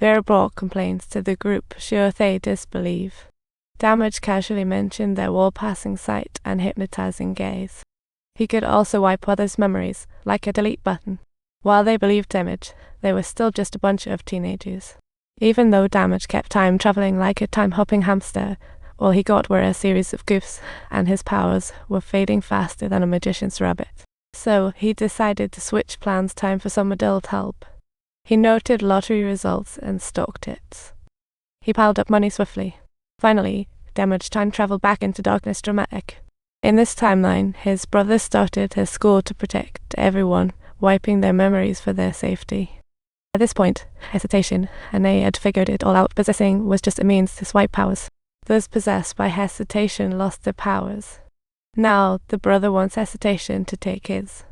Bear brought complaints to the group, sure they disbelieve. Damage casually mentioned their wall-passing sight and hypnotizing gaze. He could also wipe others' memories, like a delete button. While they believed Damage, they were still just a bunch of teenagers. Even though Damage kept time traveling like a time-hopping hamster, all he got were a series of goofs, and his powers were fading faster than a magician's rabbit. So he decided to switch plans time for some adult help. He noted lottery results and stalked it. He piled up money swiftly. Finally, Damage time traveled back into Darkness Dramatic. In this timeline, his brother started his school to protect everyone, wiping their memories for their safety. At this point, Hesitation and they had figured it all out. Possessing was just a means to swipe powers. Those possessed by Hesitation lost their powers. Now, the brother wants Hesitation to take his.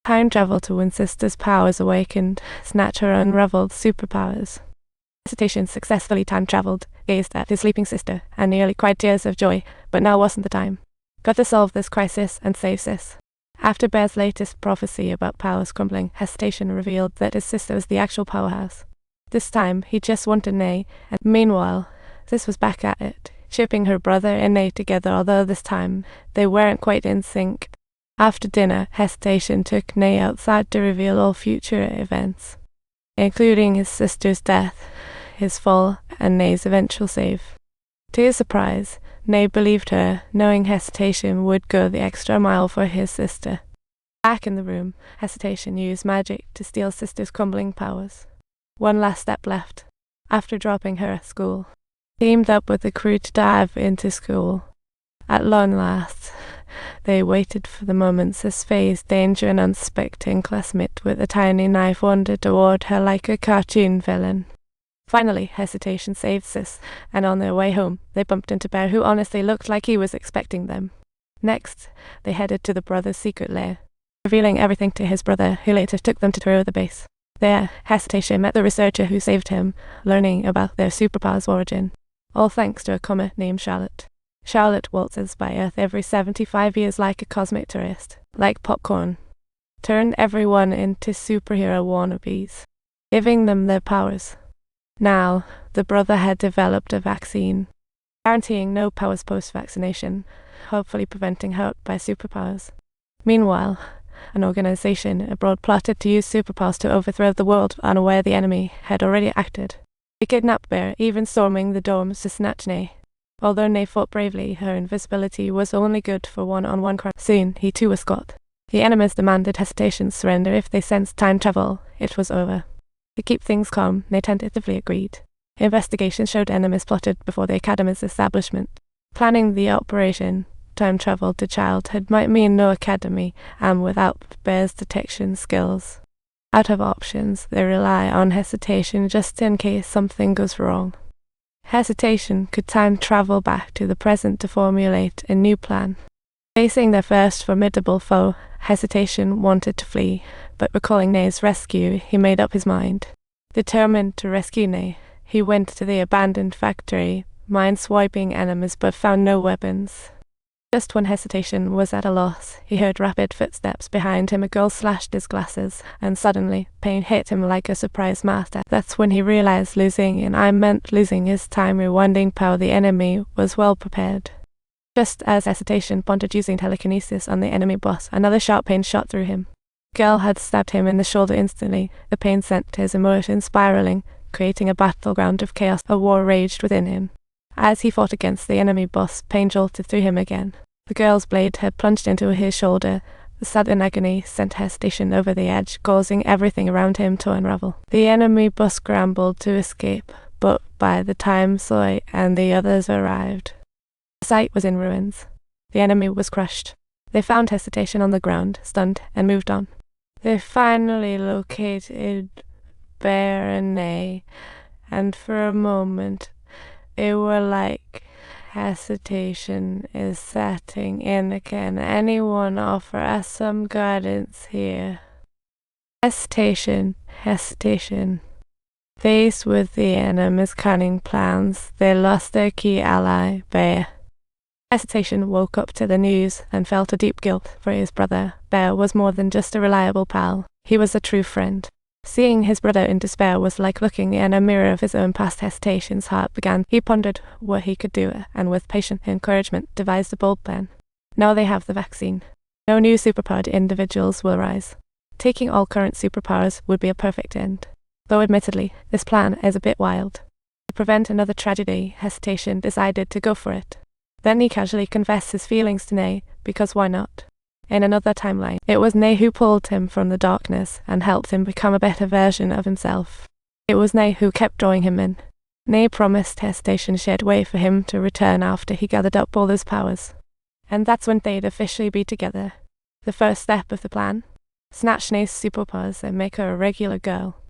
Time travel to when Sister's powers awakened, snatch her unraveled superpowers. Hesitation successfully time traveled, gazed at his sleeping sister, and nearly cried tears of joy, but now wasn't the time. Got to solve this crisis and save Sis. After Bear's latest prophecy about powers crumbling, Hesitation revealed that his sister was the actual powerhouse. This time, he just wanted Nay, and meanwhile, Sis was back at it, shipping her brother and Nay together, although this time, they weren't quite in sync. After dinner, Hesitation took Nay outside to reveal all future events, including his sister's death, his fall, and Nay's eventual save. To his surprise, Nay believed her, knowing Hesitation would go the extra mile for his sister. Back in the room, Hesitation used magic to steal Sister's crumbling powers. One last step left. After dropping her at school, he teamed up with the crew to dive into school. At long last, they waited for the moment Sis faced danger and unsuspecting classmate with a tiny knife wandered toward her like a cartoon villain. Finally, Hesitation saved Sis, and on their way home, they bumped into Bear, who honestly looked like he was expecting them. Next, they headed to the brother's secret lair, revealing everything to his brother, who later took them to tour the base. There, Hesitation met the researcher who saved him, learning about their superpower's origin, all thanks to a comet named Charlotte. Charlotte waltzes by Earth every 75 years like a cosmic tourist, like popcorn, turned everyone into superhero wannabes, giving them their powers. Now, the brother had developed a vaccine, guaranteeing no powers post-vaccination, hopefully preventing hurt by superpowers. Meanwhile, an organization abroad plotted to use superpowers to overthrow the world, unaware the enemy had already acted. They kidnapped Bear, even storming the dorms to snatch Nay. Although Nay fought bravely, her invisibility was only good for one-on-one crime. Soon, he too was caught. The enemies demanded Hesitation's surrender. If they sensed time travel, it was over. To keep things calm, they tentatively agreed. Investigation showed enemies plotted before the Academy's establishment. Planning the operation, time travel to childhood might mean no Academy, and without Bear's detection skills. Out of options, they rely on Hesitation just in case something goes wrong. Hesitation could time travel back to the present to formulate a new plan. Facing their first formidable foe, Hesitation wanted to flee, but recalling Nay's rescue, he made up his mind. Determined to rescue Nay, he went to the abandoned factory, mind-swiping enemies but found no weapons. Just when Hesitation was at a loss, he heard rapid footsteps behind him. A girl slashed his glasses, and suddenly, pain hit him like a surprise master. That's when he realized losing his time rewinding power. The enemy was well prepared. Just as Hesitation pondered using telekinesis on the enemy boss, another sharp pain shot through him. The girl had stabbed him in the shoulder instantly. The pain sent his emotions spiraling, creating a battleground of chaos. A war raged within him. As he fought against the enemy boss, pain jolted through him again. The girl's blade had plunged into his shoulder. The sudden agony sent Hesitation over the edge, causing everything around him to unravel. The enemy boss scrambled to escape, but by the time Soy and the others arrived, the site was in ruins. The enemy was crushed. They found Hesitation on the ground, stunned, and moved on. They finally located Bear and Nay, and for a moment, it were like Hesitation is setting in. Can anyone offer us some guidance here? Hesitation. Faced with the enemy's cunning plans, they lost their key ally, Bear. Hesitation woke up to the news and felt a deep guilt for his brother. Bear was more than just a reliable pal. He was a true friend. Seeing his brother in despair was like looking in a mirror of his own past hesitations. Heart began. He pondered what he could do and with patient encouragement devised a bold plan. Now they have the vaccine. No new superpowered individuals will rise. Taking all current superpowers would be a perfect end. Though admittedly, this plan is a bit wild. To prevent another tragedy, Hesitation decided to go for it. Then he casually confessed his feelings to Nay, because why not? In another timeline, it was Nay who pulled him from the darkness and helped him become a better version of himself. It was Nay who kept drawing him in. Nay promised Hesitation she'd wait for him to return after he gathered up all his powers. And that's when they'd officially be together. The first step of the plan? Snatch Nay's superpowers and make her a regular girl.